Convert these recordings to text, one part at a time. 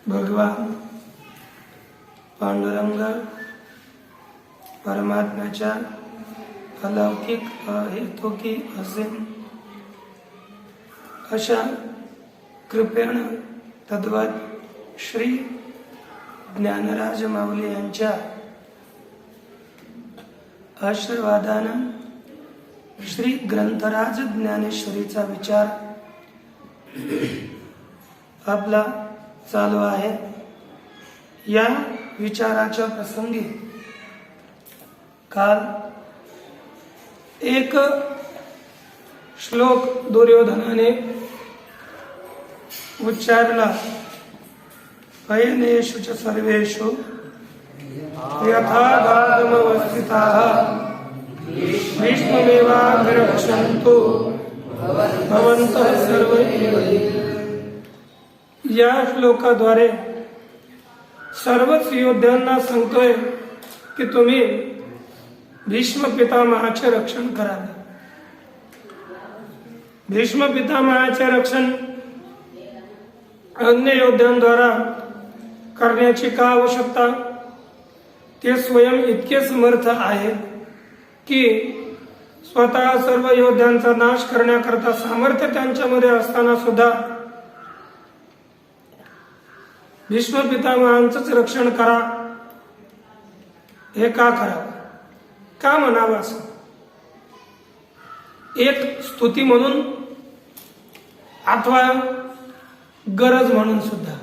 भगवान पांडुरंग परमात्म्याच्या अलौकिक हेतुकी असेल अशा कृपेण तद्वत श्री ज्ञानराज माऊली यांच्या आशीर्वादानं श्री ग्रंथराज ज्ञानेश्वरीचा विचार आपला चालू आहे। या विचाराच्या प्रसंगी काल एक श्लोक दुर्योधनाने उच्चारला, अयनेषु च सर्वेषु यथा गातमवस्थिताः भीष्ममेवाभिरक्षन्तु भवन्तः सर्वे। या श्लोकाद्वारे सर्वच योद्ध्यांना सांगतोय की तुम्ही भीष्म पितामहाचे रक्षण करावे। भीष्म पितामहाचे रक्षण अन्य योद्ध्यांद्वारा करण्याची का आवश्यकता? ते स्वयं इतके समर्थ आहे की स्वतः सर्व योद्ध्यांचा नाश करण्याकरता सामर्थ्य त्यांच्यामध्ये असताना सुद्धा भीष्म पितामहांचंच रक्षण करा, हे का करावं, का म्हणावं असं? एक स्तुती म्हणून अथवा गरज म्हणून सुद्धा.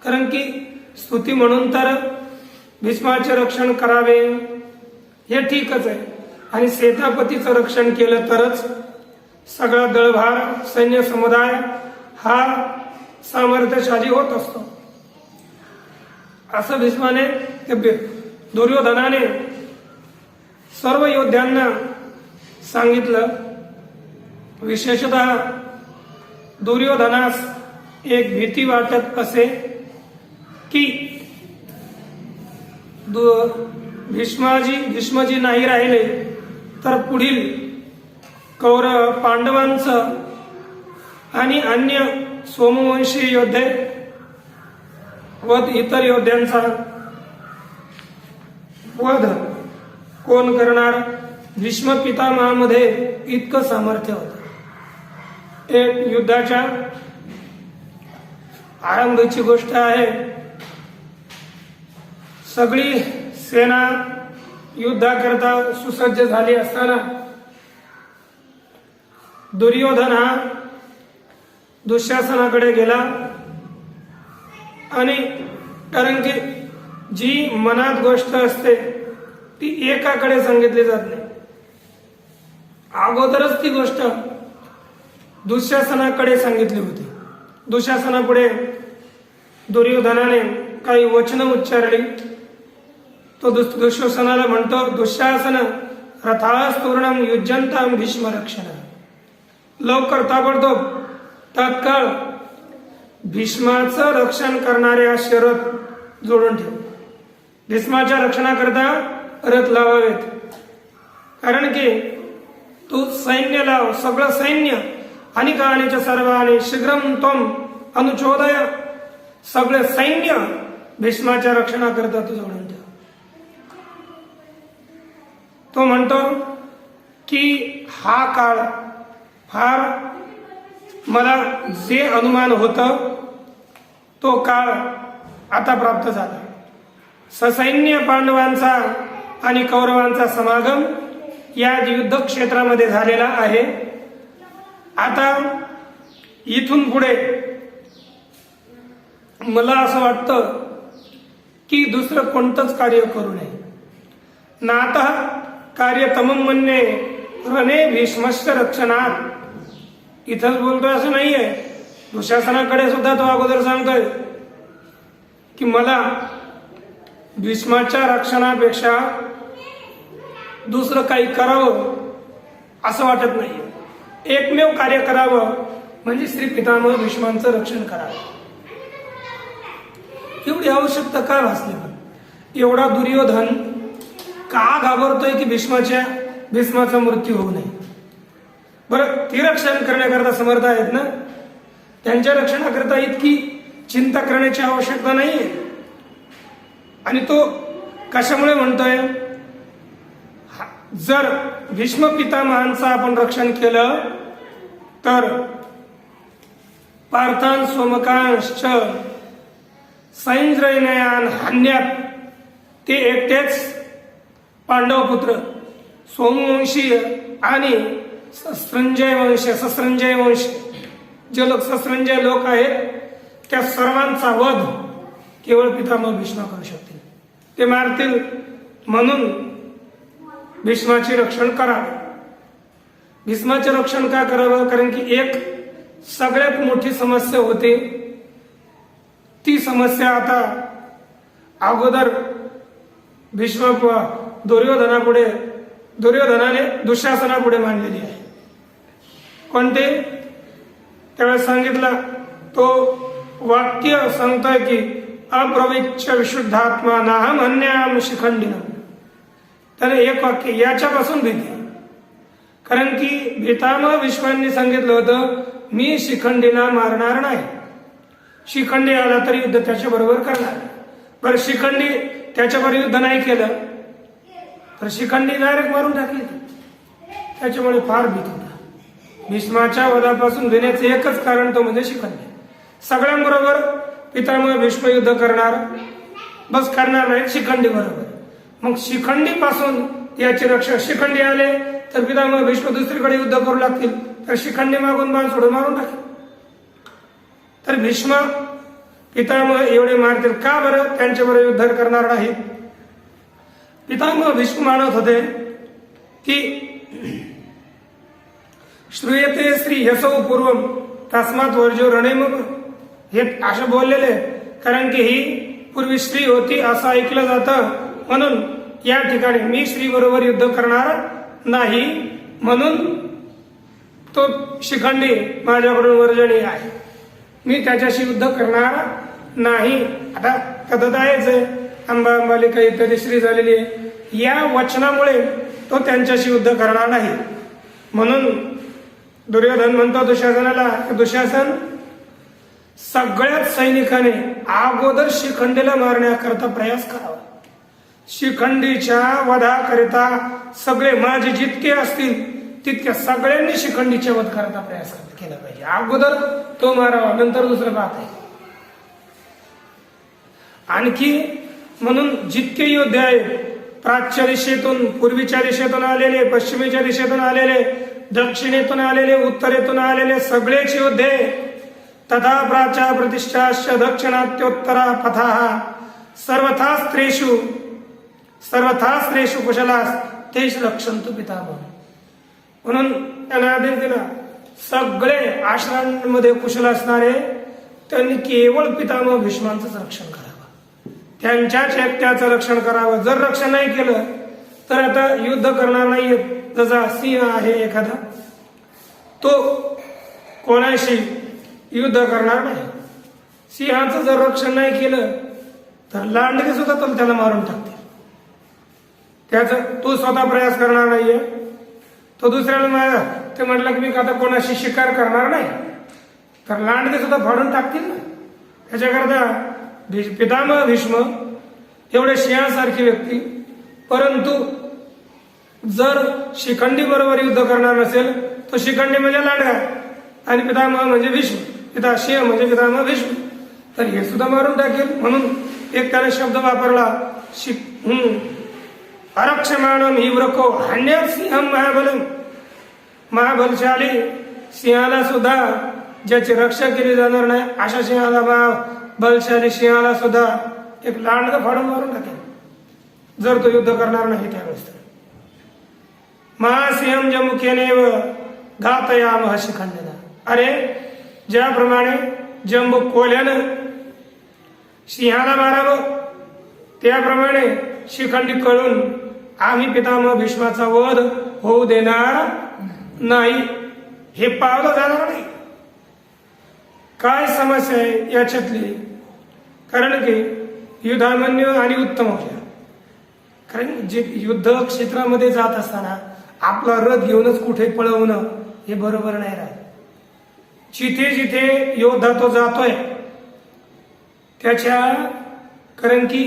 कारण की स्तुती म्हणून तर भीष्माचे रक्षण करावे हे ठीकच आहे, आणि सेनापतीचं रक्षण केलं तरच सगळा दळभार सैन्य समुदाय हा सामर्थ्यशाली होत असतो. असं भीष्माने दुर्योधनाने सर्व योद्ध्यांना सांगितलं. विशेषतः दुर्योधनास एक भीती वाटत असे की भीष्मजी नाही राहिले तर पुढील कौरव पांडवांचं आणि अन्य सोमवंशी योद्धे व इतर योद्ध्यांचा वध कोण करणार. भीष्म पितामहामध्ये इतकं सामर्थ्य होतं. एक युद्धाच्या आरंभाची गोष्ट आहे. सगळी सेना युद्धाकरता सुसज्ज झाली असताना दुर्योधन हा दुःशासनाकडे गेला, आणि कारण की जी मनात गोष्ट असते ती एकाकडे सांगितली जात नाही. अगोदरच ती गोष्ट दुःशासनाकडे सांगितली होती. दुःशासनापुढे दुर्योधनाने काही वचन उच्चारली. तो दुःशासनाला म्हणतो, दुःशासन रथास्तूर्णम युज्यंताम भीष्म रक्षण. लवकर ताबडतोब तात्काळ भीष्माचं रक्षण करणाऱ्या शरथ जोडून ठेव. भीष्माच्या रक्षणाकरता रथ लावावेत. कारण की तू सैन्य लाव, सगळं सैन्य आणि काळाच्या सर्वांनी शीघ्रम त्वम अनुचोदय, सगळे सैन्य भीष्माच्या रक्षणाकरता तू जोडून ठेव. तो म्हणतो की हा काळ फार मला जे अनुमान होतं तो काळ आता प्राप्त झाला. ससैन्य पांडवांचा आणि कौरवांचा समागम या युद्ध क्षेत्रामध्ये झालेला आहे. आता इथून पुढे मला असं वाटतं की दुसरं कोणतंच कार्य करू नये. नातः कार्य तमम म्हणणे रणे भीष्मस्य रक्षणात. इथंच बोलतोय असं नाहीये, दुःशासनाकडे सुद्धा तो अगोदर सांगतोय की मला भीष्माच्या रक्षणापेक्षा दुसरं काही करावं असं वाटत नाहीये. एकमेव कार्य करावं म्हणजे श्री पितामह भीष्मांचं रक्षण करावं. एवढी आवश्यकता का भासली? एवढा दुर्योधन का घाबरतोय की भीष्माचा मृत्यू होऊ नये? बरं, ते रक्षण करण्याकरता समर्थ आहेत ना, त्यांच्या रक्षणाकरता इतकी चिंता करण्याची आवश्यकता नाहीये. आणि तो कशामुळे म्हणतोय? जर भीष्म पितामहांचं आपण रक्षण केलं तर पार्थान सोमकांश्च सैंद्रयनयान हान्यात, ते एकटेच पांडव पुत्र सोमवंशीय आणि सस्रंजय वंश जे लोक सस्रंजय लोक आहेत त्या सर्वांचा वध केवळ पितामह भीष्म करू शकतील. ते मारतील, म्हणून भीष्माचे रक्षण करावे. भीष्माचे रक्षण का करावं? कारण की एक सगळ्यात मोठी समस्या होती. ती समस्या आता अगोदर दुर्योधनाने दुःशासनापुढे मांडलेली आहे. कोणते? त्यावेळेस सांगितलं, तो वाक्य सांगतोय की अप्रविच्छ विशुद्धात्मा नाहम अन्याम शिखंडिनम. त्याने एक वाक्य, याच्यापासून भीती. कारण की पितामह भीष्मांनी सांगितलं होतं मी शिखंडीला मारणार नाही, शिखंडी आला तरी युद्ध त्याच्या बरोबर करणार. बरं, शिखंडी त्याच्याबरोबर युद्ध नाही केलं तर शिखंडी डायरेक्ट मारून टाकली. त्याच्यामुळे फार भीत होता. भीष्माच्या वधापासून भिण्याचं एकच कारण तो म्हणजे शिखंडी. सगळ्यांबरोबर पितामह भीष्म युद्ध करणार, बस करणार नाही शिखंडी बरोबर. मग शिखंडी पासून याचे रक्षण, शिखंडी आले तर पितामह भीष्म दुसरीकडे युद्ध करू लागतील तर शिखंडी मागून बाण सोडून मारून टाकेल. तर भीष्म पितामह एवढे मारतील का बरं? त्यांच्याबरोबर युद्ध करणार नाहीत. पितामह भीष्म मानत होते की श्रूयते श्री यशो पूर्वम तस्मात वर्जो रणे मग, हे असं बोललेले कारण की ही पूर्वी स्त्री होती असं ऐकलं जातं, म्हणून या ठिकाणी मी स्त्री बरोबर युद्ध करणार नाही, म्हणून तो शिखंडी माझ्याकडून वर्जनीय आहे, मी त्याच्याशी युद्ध करणार नाही. आता कथत आहेच आहे अंबा अंबालिका इत्यादी स्त्री झालेली आहे, या वचनामुळे तो त्यांच्याशी युद्ध करणार नाही. म्हणून दुर्योधन म्हणतो दुशासनाला, दुशासन सगळ्याच सैनिकाने अगोदर शिखंडीला मारण्याकरता प्रयास करावा. शिखंडीच्या वधाकरिता सगळे माझे जितके असतील तितक्या सगळ्यांनी शिखंडीच्या वध करता प्रयास केला पाहिजे. अगोदर तो मारावा, नंतर दुसरं बात आहे. आणखी म्हणून जितके योद्धे आहेत, प्राच्य दिशेतून, पूर्वीच्या दिशेतून आलेले, पश्चिमेच्या दिशेतून आलेले, दक्षिणेतून आलेले, उत्तरेतून आलेले सगळेच योद्धे, तथा प्राच्या प्रतिष्ठाश्च दक्षिणात्योत्तरा पथाः सर्वथा स्त्रेषु कुशलास तेच रक्षन्तु पितामह. म्हणून त्यांना आदेश दिला सगळे आश्रमांमध्ये कुशल असणारे त्यांनी केवळ पितामह भीष्मांचंच रक्षण करावं, त्यांच्याच एकट्याचं रक्षण करावं. जर रक्षण नाही केलं तर आता युद्ध करणार नाहीये. जसा सिंह आहे एखादा, तो कोणाशी युद्ध करणार नाही. सिंहाचं जर रक्षण नाही केलं तर लांडगे सुद्धा त्याला मारून टाकतील. त्याचा तो स्वतः प्रयास करणार नाहीये, तो दुसऱ्याला ते म्हटलं की मी आता कोणाशी शिकार करणार नाही तर लांडगे सुद्धा फाडून टाकतील ना. त्याच्याकरता पितामह भीष्म एवढे सिंहासारखी व्यक्ती, परंतु जर शिखंडी बरोबर युद्ध करणार नसेल तो शिखंडी म्हणजे लांडगा आणि पितामह म्हणजे भीष्म, सिंह म्हणजे पितामह भीष्म, तर हे सुद्धा मारून टाकेल. म्हणून एक त्याने शब्द वापरला अरक्षमाणम ही व्रको हान्यात सिंहम महाबलम. महाबलशाली सिंहाला सुद्धा ज्याची रक्षा केली जाणार नाही अशा सिंहाला, महाबलशाली सिंहाला सुद्धा एक लांडगा फाडून मारून टाकेल जर तो युद्ध करणार नाही त्यावेळेस. महासिंहम जमुखेनेव घातयामह शिखंडीना. अरे ज्याप्रमाणे जंबू कोल्यानं सिंहाला मारावं त्याप्रमाणे शिखंडी कळून आम्ही पितामह भीष्माचा वध होऊ देणार नाही, हे पावलं जाणार नाही. काय समस्या आहे याच्यातली? कारण की युधामन्यू आणि उत्तमौजा, कारण जे युद्ध क्षेत्रामध्ये जात असताना आपला रथ घेऊनच कुठे पळवणं हे बरोबर नाही राहत. जिथे जिथे योद्धा तो जातोय त्याच्या, कारण की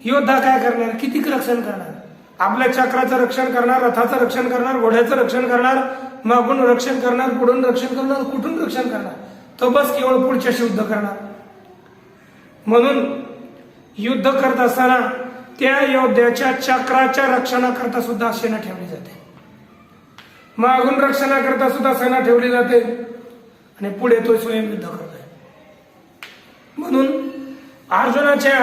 योद्धा काय करणार, किती रक्षण करणार? आपल्या चक्राचं रक्षण करणार, रथाचं रक्षण करणार, घोड्याचं रक्षण करणार, मागून रक्षण करणार, पुढून रक्षण करणार, कुठून रक्षण करणार? तो बस केवळ पुढच्याशी युद्ध करणार. म्हणून युद्ध करत असताना त्या योद्ध्याच्या चक्राच्या रक्षणाकरता सुद्धा सेना ठेवली जाते, मागून रक्षणाकरता सुद्धा सेना ठेवली जाते आणि पुढे तो स्वयं युद्ध करतोय. म्हणून अर्जुनाच्या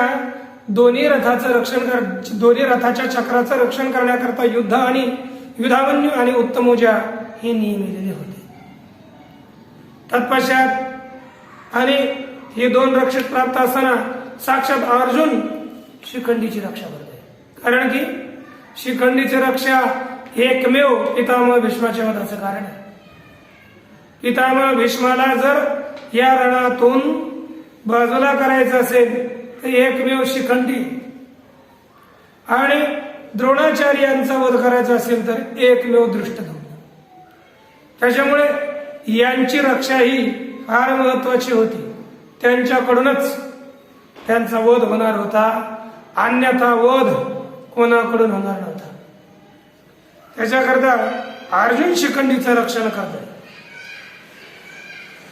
दोन्ही रथाच्या चक्राचं रक्षण करण्याकरता युद्ध आणि युधामन्यू आणि उत्तमौजा हे नियमिलेले होते. तत्पश्चात आणि हे दोन रक्षक प्राप्त असताना साक्षात अर्जुन शिखंडीची रक्षा करते, कारण की शिखंडीची रक्षा एकमेव पितामह भीष्माच्या वधाचं कारण आहे. पितामह भीष्माला जर या रणातून बाजूला करायचं असेल तर एकमेव शिखंडी, आणि द्रोणाचार्य यांचा वध करायचा असेल तर एकमेव धृष्टद्युम्न. त्याच्यामुळे यांची रक्षा ही फार महत्वाची होती, त्यांच्याकडूनच त्यांचा वध होणार होता, अन्यथा वध कोणाकडून होणार नव्हता. त्याच्याकरता अर्जुन शिखंडीचं रक्षण करतोय.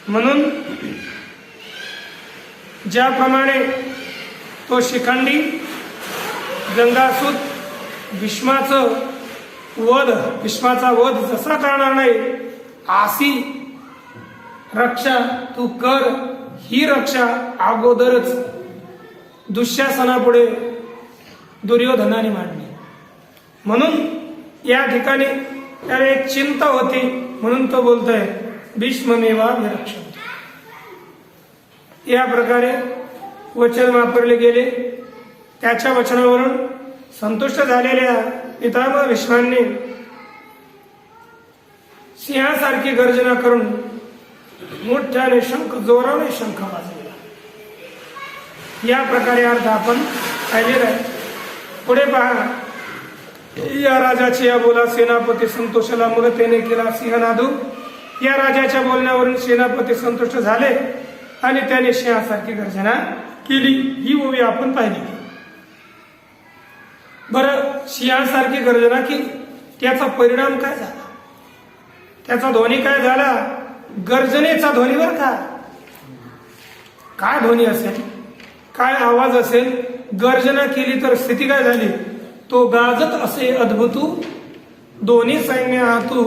म्हणून ज्याप्रमाणे तो शिखंडी गंगासूत भीष्माचं वध, भीष्माचा वध जसा करणार नाही अशी रक्षा तू कर. ही रक्षा अगोदरच दुःशासनापुढे दुर्योधनाने मांडली. म्हणून या ठिकाणी त्याला एक चिंता होती, म्हणून तो बोलतोय भीष्ममेवा विरक्षण. या प्रकारे वचन वापरले गेले. त्याच्या वचनावरून संतुष्ट झालेल्या पितामह भीष्मांनी सिंहासारखी गर्जना करून मोठ्याने शंख, जोराने शंख वाजवला. या प्रकारे अर्थ आपण पाहिलेला आहे. पुढे पहा, या राजाची या बोला सेनापती संतोषाला मुलतेने केला सिंहनादू. या राजाच्या बोलण्यावरून सेनापती संतुष्ट झाले आणि त्याने सिंहासारखी गर्जना केली. ही ओवी आपण पाहिली. बरं, सिंहासारखी गर्जना केली, त्याचा परिणाम काय झाला? त्याचा ध्वनी काय झाला? गर्जनेचा ध्वनी. बर का, काय ध्वनी असेल, काय आवाज असेल? गर्जना केली तर स्थिती काय झाली? तो गाजत असे अद्भुतू, दोन्ही सैन्य आतू,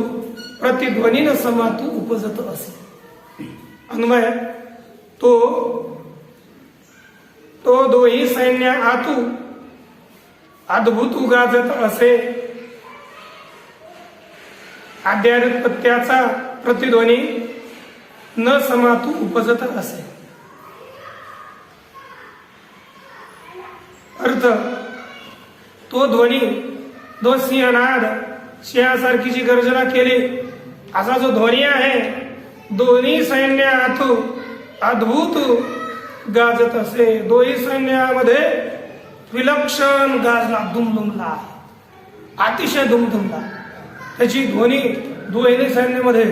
प्रतिध्वनीन समातू उपजत असे. अन्वय, तो दोन्ही सैन्य आतू अद्भुत गाजत असे. आद्यारित प्रत्ययाचा प्रतिध्वनी न समातू उपजत असे. अर्थ, तो ध्वनी, तो सिंहनाद, सिंहासारखी जी गर्जना केली असा जो ध्वनी आहे, दोन्ही सैन्य आतू अद्भुत गाजत असे. दोन्ही सैन्यामध्ये विलक्षण गाजला, दुमदुमला, अतिशय दुमदुमला. त्याची ध्वनी दोन्ही सैन्यामध्ये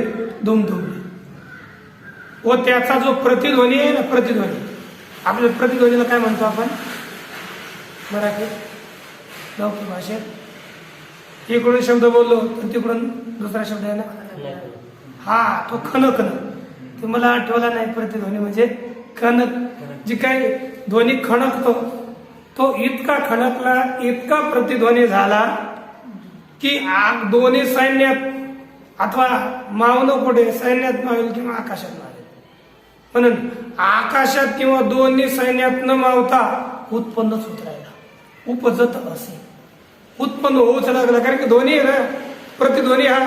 दुमदुमली. व त्याचा जो प्रतिध्वनी आहे ना, प्रतिध्वनी, आपल्या प्रतिध्वनीला काय म्हणतो आपण मराठीत, लौकिक भाषेत? इकडून शब्द बोललो तर तिकडून दुसरा शब्द आहे ना, हा, तो खनकन. ते मला आठवला नाही. प्रतिध्वनी म्हणजे खनक. जी काही ध्वनी खणकतो, तो इतका खणकला, इतका प्रतिध्वनी झाला की दोन्ही सैन्यात, अथवा मावणं कुठे, सैन्यात मावेल किंवा आकाशात मावेल, म्हणून आकाशात किंवा दोन्ही सैन्यात न मावता उत्पन्नच होत राहिला, उपजत असे. उत्पन्न होऊच लागला, कारण की ध्वनी आहे ना, प्रतिध्वनी हा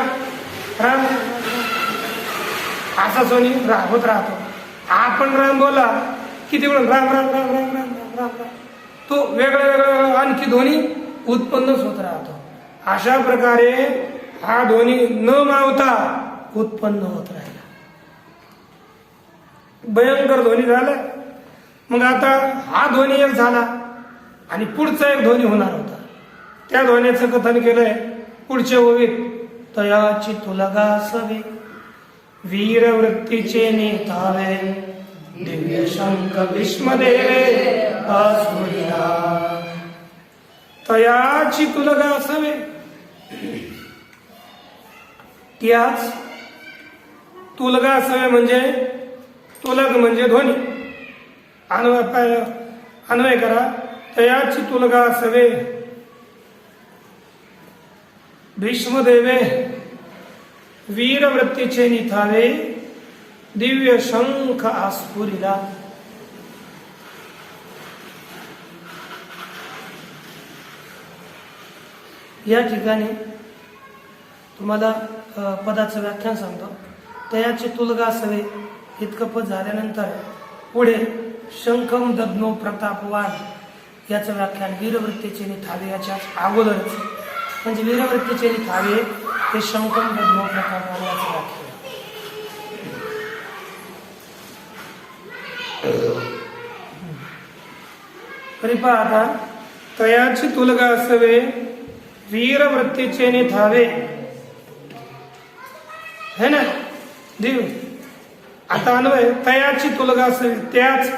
राम असा ध्वनी होत राहतो. आपण राम बोला किती वेळ राम राम राम राम राम राम राम, तो वेगळा वेगळा आणखी ध्वनी उत्पन्नच होत राहतो. अशा प्रकारे हा ध्वनी न मावता उत्पन्न होत राहिला. भयंकर ध्वनी झाला. मग आता हा ध्वनी एक झाला आणि पुढचा एक ध्वनी होणार होता. त्या ध्वनीचं कथन केलंय पुढच्या ओवीत. तयाची तुलगा सवे, वीरवृत्तीचे नेतावे, दिव्य शंख भीष्मदेवे आसुरिया. तयाची तुलगा असावे, त्याच तुलगा असावे म्हणजे, तुलग म्हणजे ध्वनी. अन्वय करा. तयाची तुलगा असावे, भीष्मदेवे वीरवृत्तीचे निथावे, दिव्य शंख आस्फुरिला. या ठिकाणी तुम्हाला पदाचं व्याख्यान सांगतो. तयाची तुलगा असावे इतकं पद झाल्यानंतर पुढे शंखम दद्नो प्रतापवान याचं व्याख्यान वीरवृत्तीचे निथावे याच्या अगोदरच, म्हणजे वीरवृत्तीचे निथावे हे शंखम दद्नो प्रतापवान याचं व्याख्यान. तरी पहा आता, तयाची तुलगा असावे वीरवृत्तीचे निथावे, है ना देव. आता अन्वय, तयाची तुलगा असावी, त्याच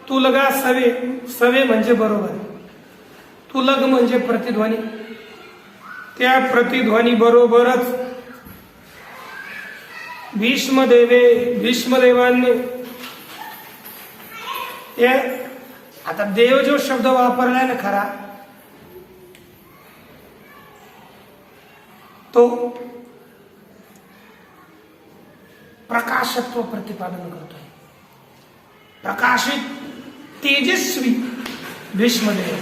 तुलगा सवे, सवे म्हणजे बरोबर, तुलग म्हणजे प्रतिध्वनी, त्या प्रतिध्वनी बरोबरच भीष्मदेवांनी, आता देव जो शब्द वापरलाय ना खरा, तो प्रकाशत्व प्रतिपादन करतोय. प्रकाशित तेजस्वी भीष्मदेव,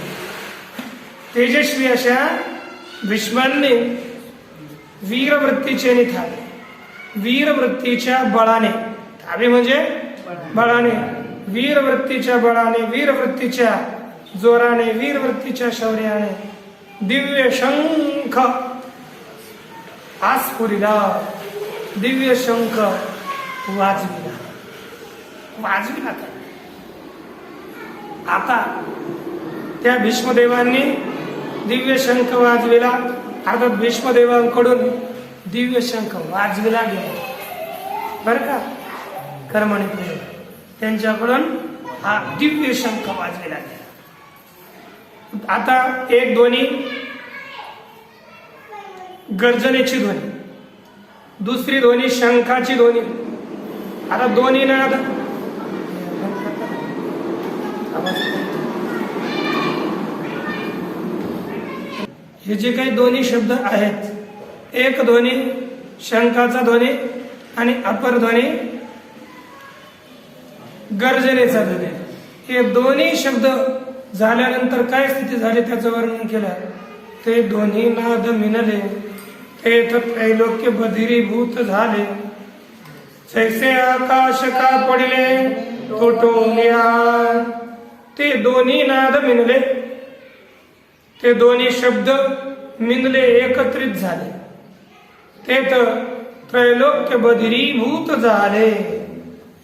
तेजस्वी अशा भीष्मांनी वीरवृत्तीचे निथावे, वीरवृत्तीच्या बळाने, थावे म्हणजे बळाने, वीरवृत्तीच्या बळाने, वीरवृत्तीच्या जोराने, वीरवृत्तीच्या शौर्याने दिव्य शंख आस्फुरिला, दिव्य शंख वाजविला. आता त्या भीष्मदेवांनी दिव्य शंख वाजविला, अर्थात भीष्मदेवांकडून दिव्य शंख वाजविला गेला बर का, कर्मणी प्रयोग, त्यांच्याकडून हा दिव्य शंख वाजविला गेला. आता एक ध्वनी गर्जनेची ध्वनी, दुसरी ध्वनी शंखाची ध्वनी. आता दोन्ही नाद हे जे काही दोन्ही शब्द आहेत, एक ध्वनी शंखाचा ध्वनी आणि अपर ध्वनी गर्जनेचा ध्वनी, हे दोन्ही शब्द झाल्यानंतर काय स्थिती झाली त्याचं वर्णन केलं. ते दोन्ही नाद मिनले, ते त्रैलोक्य बधिरीभूत झाले, जैसे आकाश का पडले तोटोनिया. ते दोन्ही नाद मिनले, ते दोन्ही शब्द मिनले, एकत्रित झाले, ते त्रैलोक्य बधिरीभूत झाले.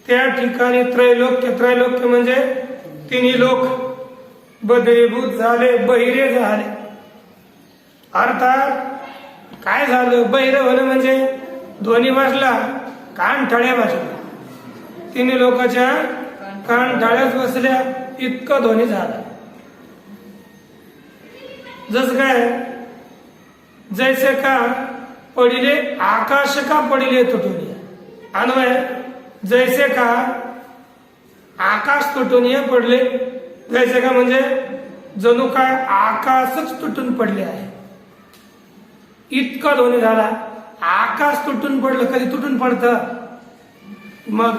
त्या ठिकाणी त्रैलोक्य, त्रैलोक्य म्हणजे तिन्ही लोक बधिरीभूत झाले, बहिरे झाले. अर्थात काय झालं, बहिरे होणं म्हणजे ध्वनी वाजला, कान ठळ्या वाजल्या, तिन्ही लोकांच्या कान ठळ्याच बसल्या, इतकं ध्वनी झाला. जस काय जैसे का पडिले आकाश का पडिले तुटुनिया, अन्वय जैसे का आकाश तुटुनिया पडले, जैसे का म्हणजे जणू काय आकाशच तुटून पडले आहे, इतका ध्वनी झाला. आकाश तुटून पडलं, कधी तुटून पडतं, मग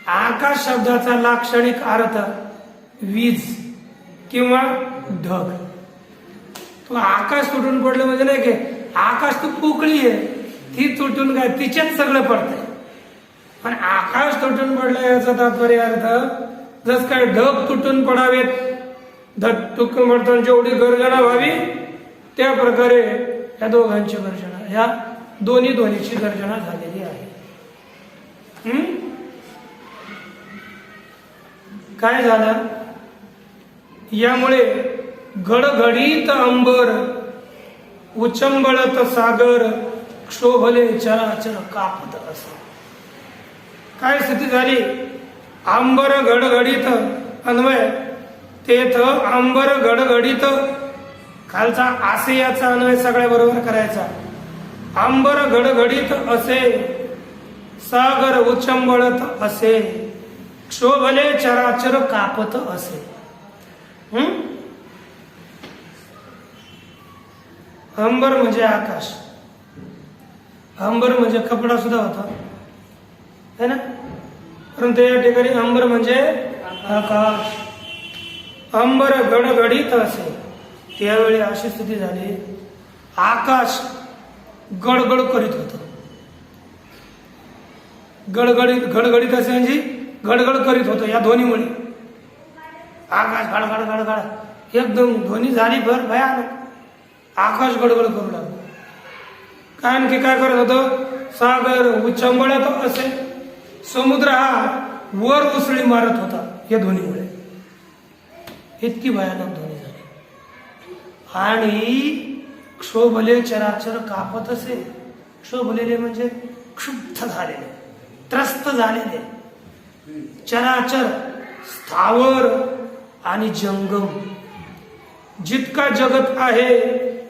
आकाश शब्दाचा लाक्षणिक अर्थ वीज किंवा ढग. तो आकाश तुटून पडलं म्हणजे नाही की आकाश तू पोकळी आहे, ती तुटून काय तिच्यात सगळं पडतंय. पण आकाश तुटून पडलं याचा तात्पर्य अर्थ जस काय ढग तुटून पडावेत, ढग तुटून पडताना जेवढी गर्जना व्हावी त्या प्रकारे या दोघांची गर्जना, ह्या दोन्ही ध्वनीची गर्जना झालेली आहे. काय झालं, यामुळे गडगडीत अंबर, उचंबळत सागर, क्षोभले चराचर कापत असे. काय स्थिती झाली, अंबर गडगडीत, अन्वय तेथ अंबर गडगडीत, खालचा आसे याचा अन्वय सगळ्या बरोबर करायचा. अंबर गडगडीत असे, सागर उचंबळत असे, क्षोभले चराचर कापत असे. अंबर म्हणजे आकाश, अंबर म्हणजे कपडा सुद्धा होता है ना, परंतु या ठिकाणी अंबर म्हणजे आकाश. अंबर गडगडीत असे, त्यावेळी अशी स्थिती झाली, आकाश गडगड करीत होत. गडगडीत असे म्हणजे गडगड करीत होतं या ध्वनीमुळे. आकाश गडगड गडगड एकदम ध्वनी झाली भर भयानक, आकाश गडगड करू लागलं. कारण की काय करत होतं, सागर उचंबळत असे, समुद्र हा वर उसळी मारत होता या ध्वनीमुळे. इतकी भयानक ध्वनी झाली. आणि क्षोभले चराचर कापत असे, क्षोभलेले म्हणजे क्षुब्ध झालेले, त्रस्त झालेले, चराचर स्थावर आणि जंगम, जितका जगत आहे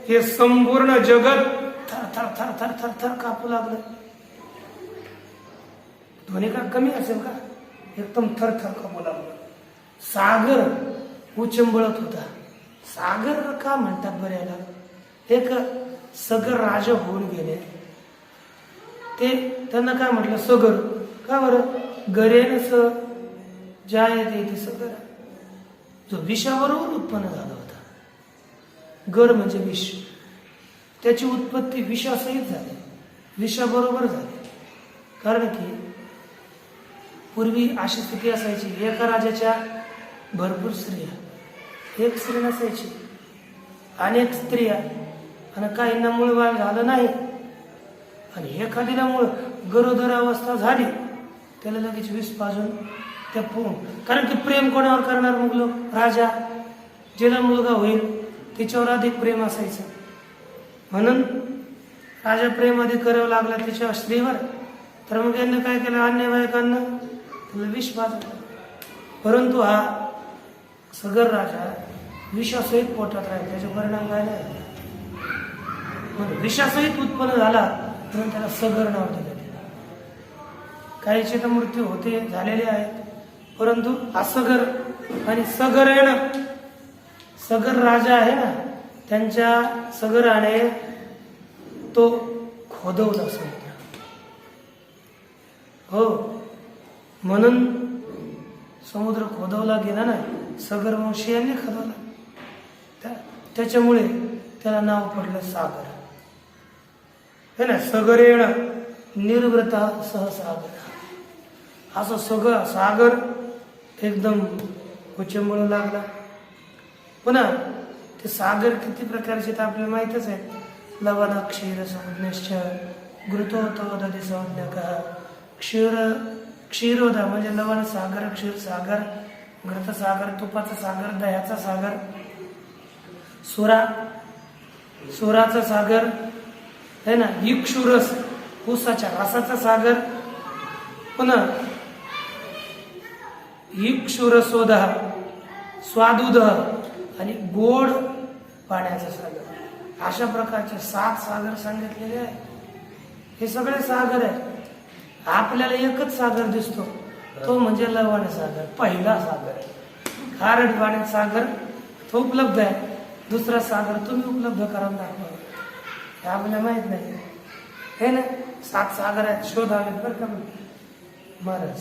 हे संपूर्ण जगत थर थर थर थर थर थर कापू लागलं. ध्वनी का कमी असेल का, एकदम थर थर कापू लागलं. सागर उचंबळत होता. सागर का म्हणतात बरं याला, एक सगर राजा होऊन गेले. ते त्यांना काय म्हटलं? सगर. का बरं? गरेन स जायते ते सगर, जो विषाबरोबर उत्पन्न झाला होता. गर म्हणजे विष, त्याची उत्पत्ती विषासहित झाली, विषाबरोबर झाली. कारण की पूर्वी अशी स्थिती असायची, एका राजाच्या भरपूर स्त्रिया, एक स्त्री नसायची, अनेक स्त्रिया, आणि काहींना मूळबाळ झालं नाही, आणि एखादीला मूळ गरोदर अवस्था झाली, त्याला लगेच विष पाजून त्या कारण की प्रेम कोणावर करणार? मग लोक, राजा, जिला मुलगा होईल तिच्यावर अधिक प्रेम असायचं, म्हणून राजा प्रेम अधिक करावं लागला तिच्या स्त्रीवर. तर मग यांनी काय केलं? अन्य बायकांना त्याला विष पाजलं. परंतु हा सगर राजा विषासहित पोटात राहील, त्याचे परिणाम काय नाही. मग विषासहित उत्पन्न झाला म्हणून त्याला सगर नाव दिलं. काहीचे तर मृत्यू होते, झालेले आहेत, परंतु असगर आणि सगर आहे ना, सगर राजा आहे ना, त्यांच्या सगराने तो खोदवला समुद्र. हो, म्हणून समुद्र खोदवला गेला ना, सगर वंशीयांनी खोदवला, त्याच्यामुळे त्याला नाव पडलं सागर. है ना, सगर येणं निर्वृता सहसागर, असं सगळं सागर एकदम उचंबळू लागला. पुन्हा ते सागर किती प्रकारचे तर आपल्याला माहितच आहे. लवण क्षीर संज्ञश्च घृतोत्तोदधी संज्ञक. क्षीरोदा म्हणजे लवण सागर, क्षीर सागर, घृत सागर, तुपाचा सागर, दह्याचा सागर, सुराचा सागर है ना, इक्षुरस ऊसाच्या रसाचा सागर, पुन्हा इक्षुरसोद स्वादुद आणि गोड पाण्याचा सागर. अशा प्रकारचे 7 सागर सांगितलेले आहे. हे सगळे सागर आहे. आपल्याला एकच सागर दिसतो, तो म्हणजे लवण सागर, पहिला सागर. खारट पाण्याचा सागर तो उपलब्ध आहे, दुसरा सागर तुम्ही उपलब्ध करा दाखवा, हे आपल्याला माहित नाही. हे ना, 7 सागर आहेत, शोधावेत बरं का महाराज,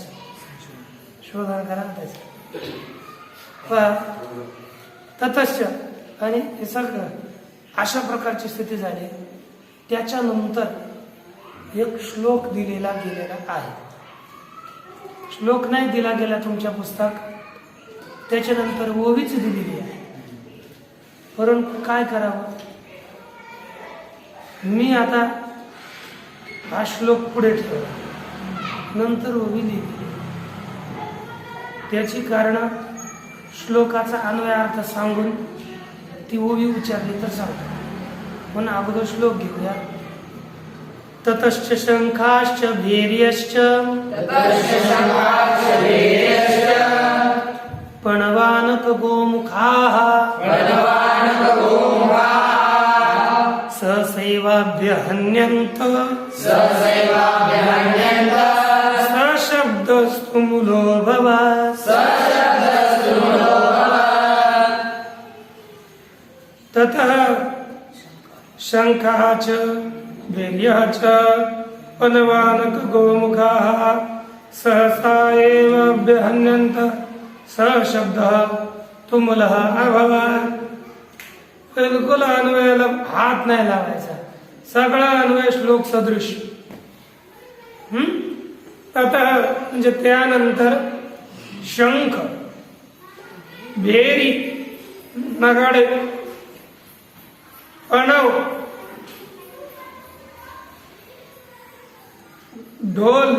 शोधन करा त्याचं. ततश्च, आणि हे सगळं अशा प्रकारची स्थिती झाली. त्याच्यानंतर एक श्लोक दिलेला गेलेला आहे. श्लोक नाही दिला गेला तुमच्या पुस्तक, त्याच्यानंतर ओवीच दिलेली आहे. परंतु काय करावं, मी आता हा श्लोक पुढे ठेवला, नंतर ओवी लिहिली. त्याची कारण श्लोकाचा अन्वय अर्थ सांगून ती ओवी उच्चारली तर सांगतो. म्हणून अगोदर श्लोक घेऊया. ततश्च शंखाश्च भैर्यश्च पणवानक गोमुखाः सहसैवाभ्यहन्यन्त सशब्दस्तु मूलो भवात्. ततः शंखः च भैर्यः च पणवानक गोमुखाः सहसा एव अभ्यहन्यन्त सशब्दः तु मूलः अभवात्. बिलकुल अन्वयाला हात नाही लावायचा, सगळा अन्वय श्लोक सदृश. आता म्हणजे त्यानंतर शंख, भेरी, नगाडे, प्रणव, ढोल,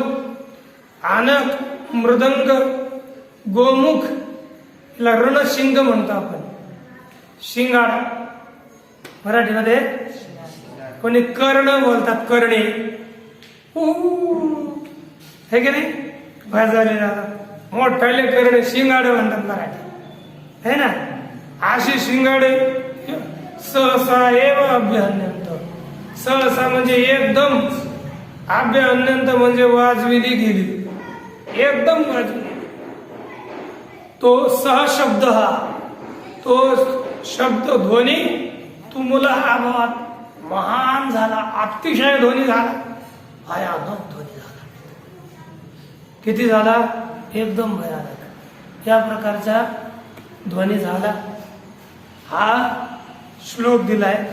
आनक, मृदंग, गोमुख, याला रणशिंग म्हणतो आपण. शिंगाडा मराठीमध्ये कोणी कर्ण बोलतात, करणे, हे की नाही, वाजवलेला मोठाले करणे शिंगाडे म्हणतात मराठी, है ना. अशी शिंगाडे सहसा एव अभ्यहन्यंत. सहसा म्हणजे एकदम, अभ्यहन्यंत म्हणजे वाजविली गेली, एकदम वाजविली. तो सहशब्द, हा तो शब्द ध्वनी तुमुला अभावात महान झाला, अतिशय ध्वनी झाला, भयानक ध्वनी झाला. किती झाला? एकदम भयानक. या प्रकारचा ध्वनी झाला. हा श्लोक दिलाय.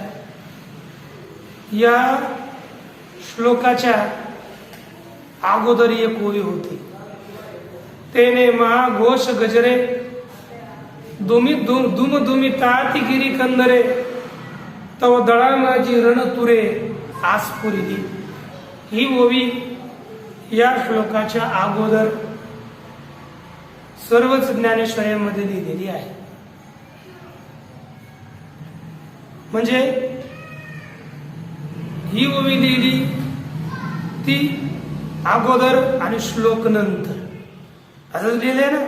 या श्लोकाच्या अगोदर एक ओवी होती. तेने महाघोष गजरे दुम दुमी ताती गिरी कंदरे तव दळा माझी रणतुरे आसपुरिली. ही ओवी या श्लोकाच्या अगोदर सर्वच ज्ञानेश्वऱ्यांमध्ये लिहिलेली आहे. म्हणजे ही ओवी लिहिली ती अगोदर आणि श्लोक नंतर असंच लिहिलंय ना.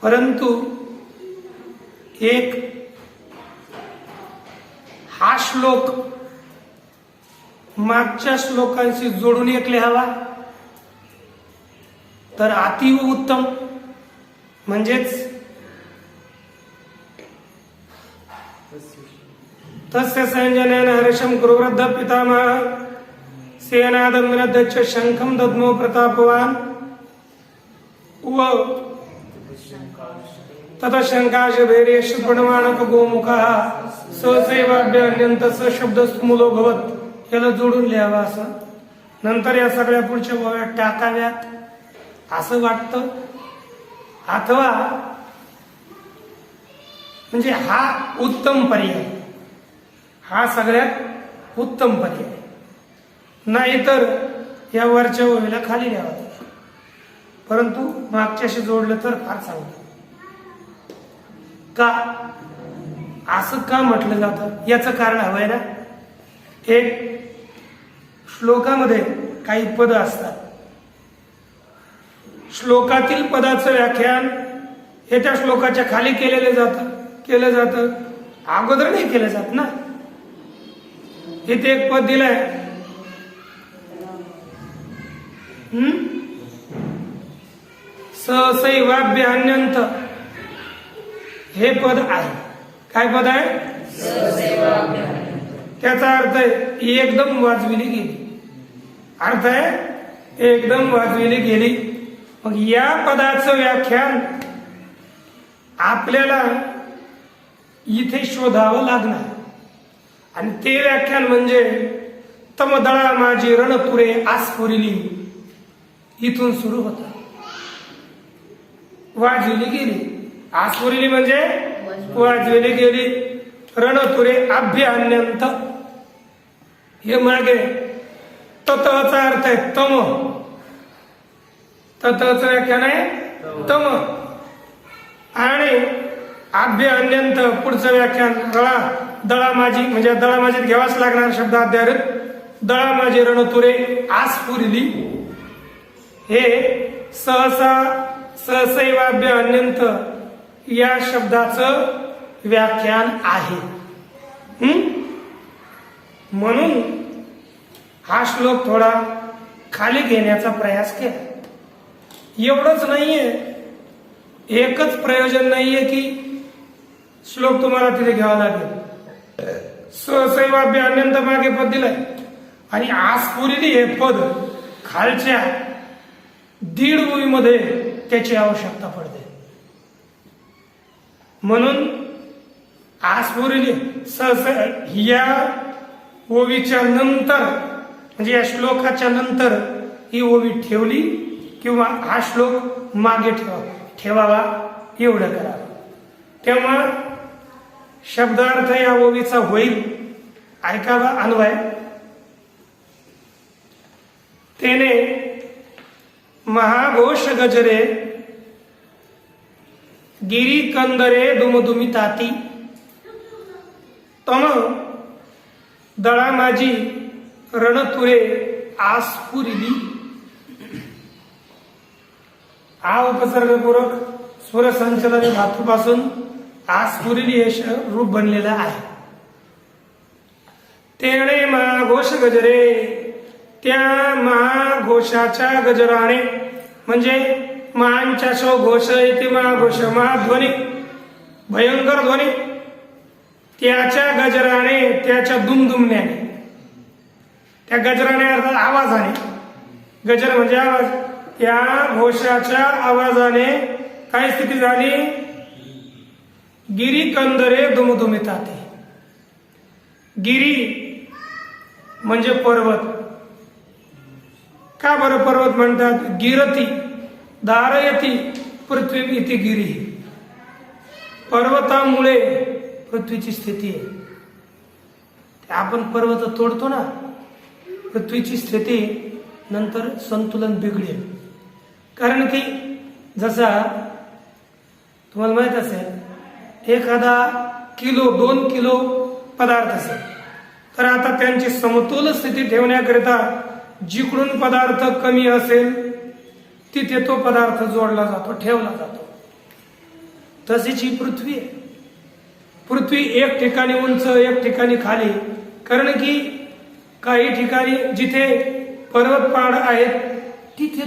परंतु एक हा श्लोक मागच्या श्लोकांशी जोडून एक लिहावा तर अतीव उत्तम. म्हणजेच तस्य संजनेन हर्षम कुरुवृद्ध पितामह सेनादं विनद्य शंखम दद्मो प्रतापवान व तथा शंकाश भैर्यश प्रणमानक गोमुखा सहसैवाभ्य अत्यंत शब्द स्तुमुलो भवत. याला जोडून लिहावा असं. नंतर या सगळ्या पुढच्या ओव्या टाकाव्यात असं वाटतं. अथवा म्हणजे हा उत्तम पर्याय, हा सगळ्यात उत्तम पर्याय. नाहीतर या वरच्या ओवीला खाली लिहावं. परंतु मागच्याशी जोडलं तर फार चांगलं. का असं का म्हटलं जातं याचं कारण हवंय ना. एक श्लोकामध्ये काही पद असतात. श्लोकातील पदाचं व्याख्यान हे त्या श्लोकाच्या खाली केलं जातं अगोदर नाही केलं जात ना. इथे एक पद दिलंय, सहसैवाभ्य अन्यंत हे पद आहे. काय पद आहे? त्याचा अर्थ आहे एकदम वाजविली गेली. अर्थ आहे एकदम वाजविली गेली. मग या पदाचं व्याख्यान आपल्याला इथे शोधावं लागणार. आणि ते व्याख्यान म्हणजे तमदळा माझी रणपुरे आसपुरिली इथून सुरू होतं. वाजविली गेली. आसपुरिली म्हणजे वाजविली गेली. रणतुरे अभ्यान्यंत हे मागे ततचा अर्थ आहे तम. ततचं व्याख्यान आहे तम. आणि अभ्यान्यंत पुढचं व्याख्यान दळा माझी म्हणजे दळा माझीत घ्यावाच लागणार शब्द अध्यायित. दळा माझी रणतुरे आसपुरिली हे सहसैवाभ्य अन्यंत या शब्दाचं व्याख्यान आहे. म्हणून हा श्लोक थोडा खाली घेण्याचा प्रयास केला. एवढंच नाहीये, एकच प्रयोजन नाहीये की श्लोक तुम्हाला तिथे घ्यावा लागेल. सहसैवाभ्य अन्यंत मागे पद दिलंय आणि आसपुरिली हे पद खालच्या दीड ओवीमध्ये त्याची आवश्यकता पडते. म्हणून आसपुरिली या ओवीच्या नंतर म्हणजे या श्लोकाच्या नंतर ही ओवी ठेवली किंवा हा श्लोक मागे ठेवावा एवढं करावं. तेव्हा शब्दार्थ या ओवीचा होईल. ऐकावा अन्वय. तेने महाघोष गजरे गिरी कंदरे दुमदुमी ताती तम दळा माझी रणतुरे आसपुरिली. हा उपसर्गपूर्वक स्वरसंचलन धातूपासून आसपुरिली हे रूप बनलेलं आहे. तेणे महाघोष गजरे त्या महाघोषाच्या गजराने म्हणजे महांच्या घोष इथे महाघोष महाध्वनी भयंकर ध्वनी त्याच्या गजराने, त्याच्या दुमदुमण्याने, त्या गजराने अर्थात आवाजाने, गजर म्हणजे आवाज, त्या घोषाच्या आवाजाने काय स्थिती झाली? गिरी कंदरे दुमदुमिताते. गिरी म्हणजे पर्वत. का बरं पर्वत म्हणतात? गिरती दारयती पृथ्वी इति गिरी. पर्वतामुळे पृथ्वीची स्थिती आहे. आपण पर्वत तोडतो ना, पृथ्वीची स्थिती नंतर संतुलन बिघडेल. कारण की जसा तुम्हाला माहित असेल, एखादा किलो 2 किलो पदार्थ असेल, तर आता त्यांची समतोल स्थिती ठेवण्याकरिता जिकडून पदार्थ कमी असेल तिथे तो पदार्थ जोडला जातो, ठेवला जातो. तशीच ही पृथ्वी आहे. पृथ्वी एक ठिकाणी उंच, एक ठिकाणी खाली. कारण की काही ठिकाणी जिथे पर्वत पहाड आहेत तिथे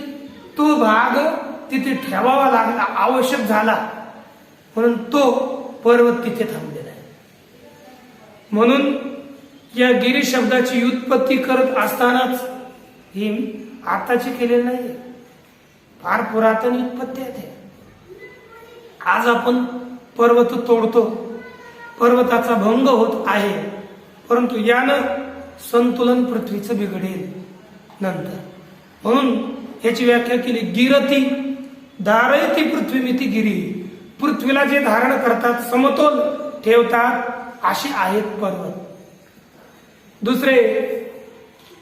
तो भाग तिथे ठेवावा लागला, आवश्यक झाला, म्हणून तो पर्वत तिथे थांबलेला आहे. म्हणून या गिरी शब्दाची व्युत्पत्ती करत असतानाच ही आताची केलेली नाही, फार पुरातन व्युत्पत्ती आहे. आज आपण पर्वत तोडतो, पर्वताचा भंग होत आहे, परंतु यानं संतुलन पृथ्वीचं बिघडेल नंतर. म्हणून याची व्याख्या केली, गिरती दारयती पृथ्वीमिती गिरी. पृथ्वीला जे धारण करतात, समतोल ठेवतात, अशी आहेत पर्वत. दुसरे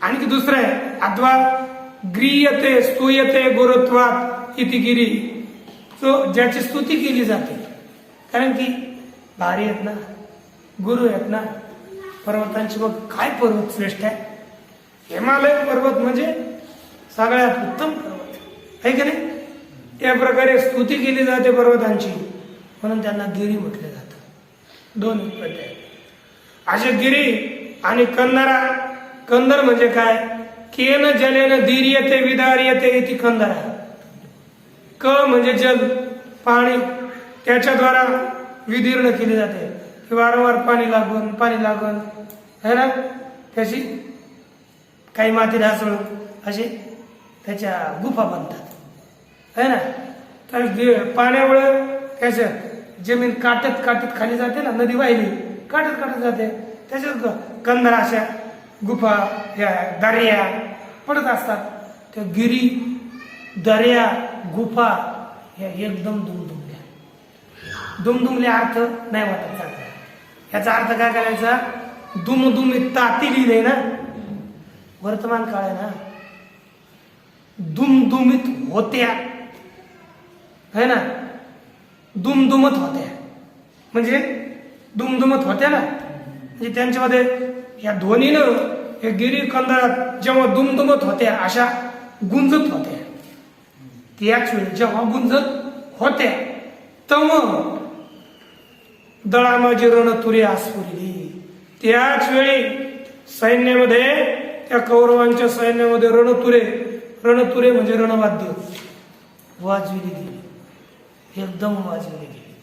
आणखी दुसरं आहे अथवा ग्रीयते स्तूयते गुरुत्वात इति गिरी. ज्याची स्तुती केली जाते, कारण की भारी आहेत ना, गुरु आहेत ना पर्वतांची. मग काय पर्वत श्रेष्ठ आहे? हिमालय पर्वत म्हणजे सगळ्यात उत्तम पर्वत आहे की नाही? या प्रकारे स्तुती केली जाते पर्वतांची, म्हणून त्यांना गिरी म्हटले जातं. 2 उत्पत्ती आहेत असे. गिरी आणि कंदरा. कंदर म्हणजे काय? केन जलेन दीर्यते विदार्यते इति कंदरा. क म्हणजे जल, पाणी, त्याच्याद्वारा विदीर्ण केली जाते. वारंवार पाणी लागून है ना, त्याची काही माती ढासळून असे त्याच्या गुफा बनतात है ना. तर पाण्यामुळे त्याच्या जमीन काटत खाली जाते ना, नदी वाहिली काटत जाते, त्याच्यात कंदरा अशा गुफा, या दर्या पडत असतात. त्या गिरी, दर्या, गुफा या एकदम दुमदुमल्या अर्थ नाही वाटत. याचा अर्थ काय करायचा? दुमदुमीत ताती लिहिले ना, वर्तमान काळ आहे ना. दुमदुमीत होत्या है ना, दुमदुमत होत्या म्हणजे दुमदुमत होत्या ना, म्हणजे त्यांच्यामध्ये या ध्वनीनं हे गिरी कंदरात जेव्हा दुमदुमत होत्या, अशा गुंजत होत्या. त्याच वेळी जेव्हा गुंजत होत्या तेव्हा दळा माझी रणतुरी आसपुरली. त्याच वेळी सैन्यामध्ये, त्या कौरवांच्या सैन्यामध्ये रणतुरे म्हणजे रणवाद्य वाजविली गेली, एकदम वाजविली गेली.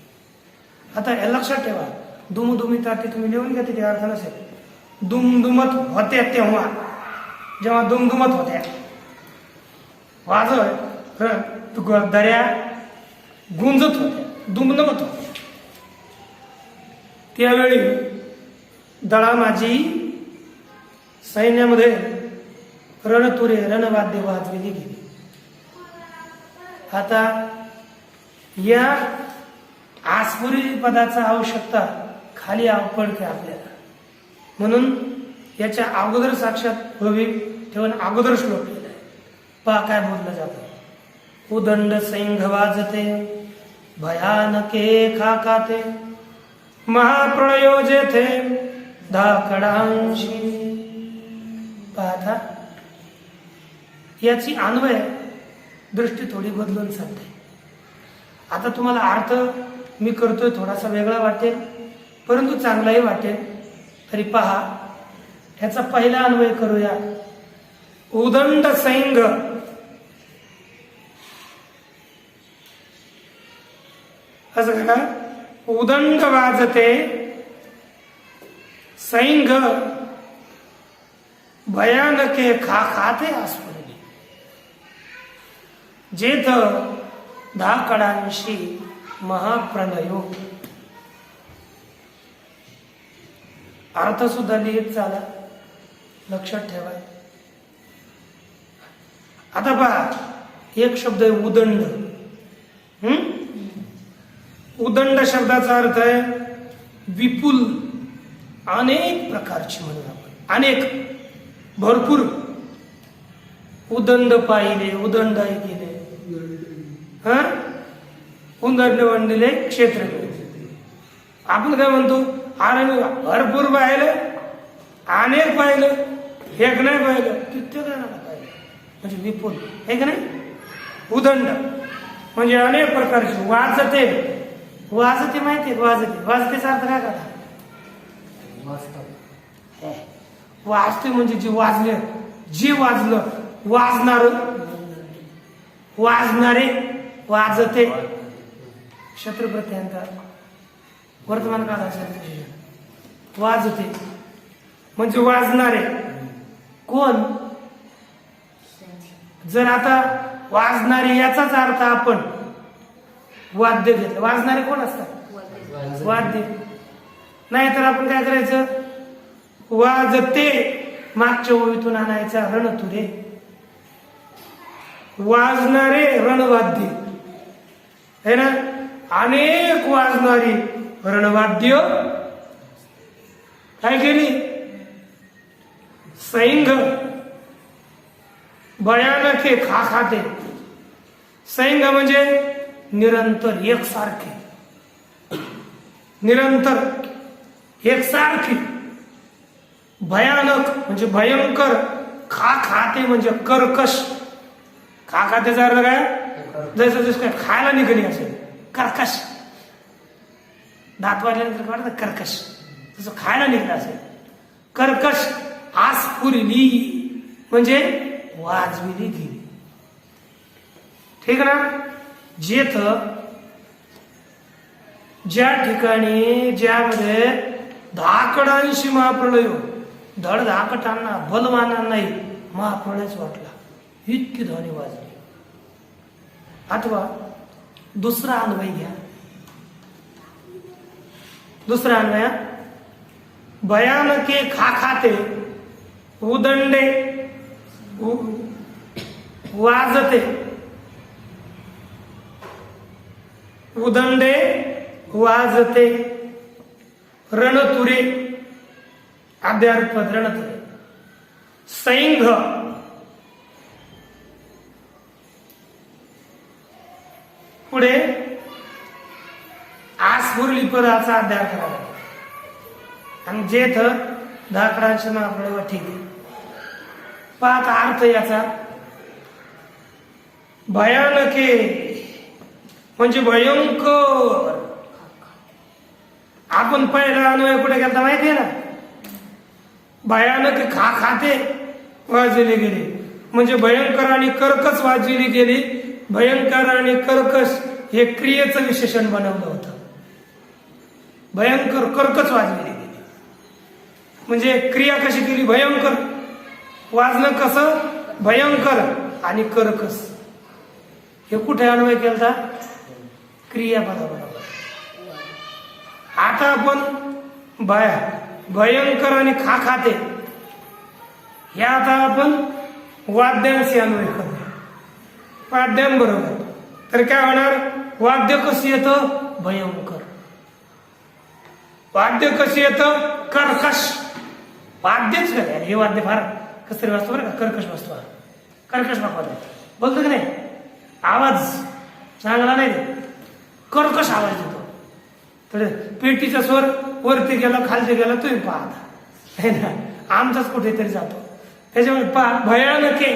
आता हे लक्षात ठेवा, दुमदुमिता ते तुम्ही लिहून घ्या, तिथे अर्थ नसेल. दुमदुमत होत्या तेव्हा, जेव्हा दुमदुमत होत्या, दर्या गुंजत होत्या, दुमदुमत होत्या, त्यावेळी दळा माझी सैन्यामध्ये रणतुरे रणवाद्य वाजविली गेली. आता या आसपुरी पदाचा आवश्यकता खाली पडते आपल्याला, म्हणून याच्या अगोदर साक्षात हवी ठेवून अगोदर श्लोक केलाय. पहा काय बोललं जातं. उदंड सैंघ वाजते भयानके खाकाते महाप्रळयो जेथे धाकडांशी. पाहता याची अन्वय दृष्टी थोडी बदलून सांगते. आता तुम्हाला अर्थ मी करतोय थोडासा वेगळा वाटेल, परंतु चांगलाही वाटेल. तरी पहा, ह्याचा पहिला अन्वय करूया. उदंड सैंघ, असं का? उदंड वाजते सैंघ भयानके खा खाते आस्फुरली. जेथ धाकडांशी महाप्रलयो. अर्थ सुद्धा लिहित चाला, लक्षात ठेवा. आता पहा, एक शब्द आहे उदंड. उदंड शब्दाचा अर्थ आहे विपुल, अनेक प्रकारची म्हणून आपण अनेक भरपूर. उदंड पाहिले, उदंड ऐकिले, उदंड वंदिले क्षेत्र. आपण काय म्हणतो, अरे मी भरपूर पाहिलं, अनेक पाहिलं, एक नाही पाहिलं, कित्येक पाहिलं, म्हणजे विपुल हे का नाही. उदंड म्हणजे अनेक प्रकारची. वाजते, वाजते माहिती आहे, वाजते, वाजतेचा अर्थ काय करा. वाजते म्हणजे जे वाजले, जे वाजलं, वाजणार, वाजणारे, वाजते. शत्रुप्रत्यांचा वर्तमान काळात वाजते म्हणजे वाजणारे कोण. जर आता वाजणारे याचाच अर्थ आपण वाद्य घेतलं, वाजणारे कोण असतात, वाद्य. नाहीतर आपण काय करायचं, वाजते मागच्या ओळीतून आणायचा रणतुरे. वाजणारे रणवाद्य है ना. अनेक वाजणारी रणवाद्य काय केली. सैंघ भयानके खा खाते. सैंघ म्हणजे निरंतर, एकसारखे, निरंतर एकसारखी. भयानक म्हणजे भयंकर. खा खाते म्हणजे कर्कश. खा खातेचा अर्थ काय, जसं जसं काय खायला निघाली असेल, कर्कश. दात वाढल्यानंतर वाटतं कर्कश, तसं खायला निघलं असेल. कर्कश. आस्फुरली म्हणजे वाजविली गेली. ठीक ना. जेथ ज्या ठिकाणी, ज्यामध्ये धाकडांशी महाप्रलय, धड धाकटांना, बलवानांनाही महाप्रलयच वाटला, इतकी ध्वनी वाजली. अथवा दुसरा अन्वय घ्या. दुसरा अन्वय, भयानके खा खाते, उदंडे वाजते, उदंडे वाजते, रणतुरे, आद्यार्थपद रणतुरे. सैंघ पुढे आस्फुरली पदाचा अध्याय करावा. आणि जेथ धाकडांशी महाप्रलय. ठीक आहे. पाहता अर्थ याचा, भयानके म्हणजे भयंकर. आपण पहिला अन्वय कुठे गेला माहिती आहे ना. भयानक खा खाते वाजविली गेली म्हणजे भयंकर आणि कर्कश वाजविली गेली. भयंकर आणि कर्कश हे क्रियेचं विशेषण बनवलं होतं. भयंकर कर्कश वाजविली गेली म्हणजे क्रिया कशी केली, भयंकर. वाजणं कसं, भयंकर आणि कर्कश. हे कुठे अन्वय केला, क्रियापदाबरोबर. आता आपण भयंकर आणि खा खाते हे आता आपण वाद्यांशी अन्वय करू, वाद्यांबरोबर. तर काय होणार, वाद्य कशी येतं, भयंकर. वाद्य कशी येतं, कर्कश. वाद्यच काय, हे वाद्य फार कसरी वाजतो बरं का, कर्कश वाजतो, कर्कश वाजतो. बोलतो की नाही, आवाज चांगला नाही, कर्कश आवाज येतो. तर पेटीचा स्वर वरती गेला खालती गेला तुम्ही पाहता है ना, आमचाच कुठेतरी जातो. त्याच्यामुळे पहा, भयानके,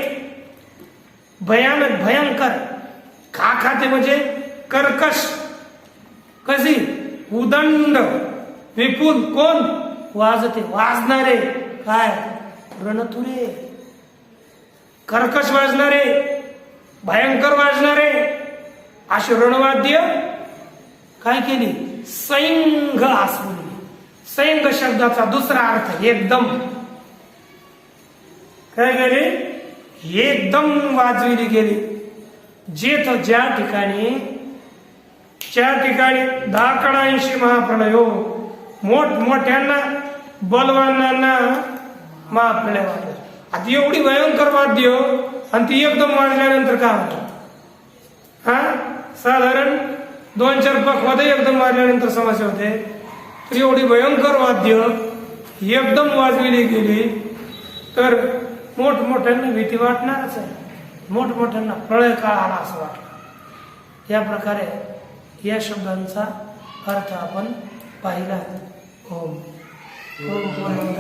भयानक, भयंकर. खा खाते म्हणजे कर्कश, कशी, उदंड, विपुल. कोण, वाजते, वाजणारे. काय, रणतुरे. कर्कश वाजणारे, भयंकर वाजणारे अशी रणवाद्य काय केली, सैंघ आस्फुरली. सैंग शब्दाचा दुसरा अर्थ एकदम काय गेली, एकदम वाजविली गेली. जेथ ज्या ठिकाणी 10 महाप्रलय हो, मोठमोठ्यांना बलवानांना महाप्रलय वाटलं. आता एवढी भयंकर वाद्य आणि ती एकदम वाजल्यानंतर काय होतं? हा, साधारण 2-4 पखवादे एकदम वाजल्यानंतर समस्या होते. तर एवढी भयंकर वाद्य एकदम वाजविली गेली तर मोठमोठ्यांना भीती वाटणारच आहे. मोठमोठ्यांना प्रळय काळ आला असं वाटलं. या प्रकारे या शब्दांचा अर्थ आपण पाहिला. ओम ओम पूर्णमद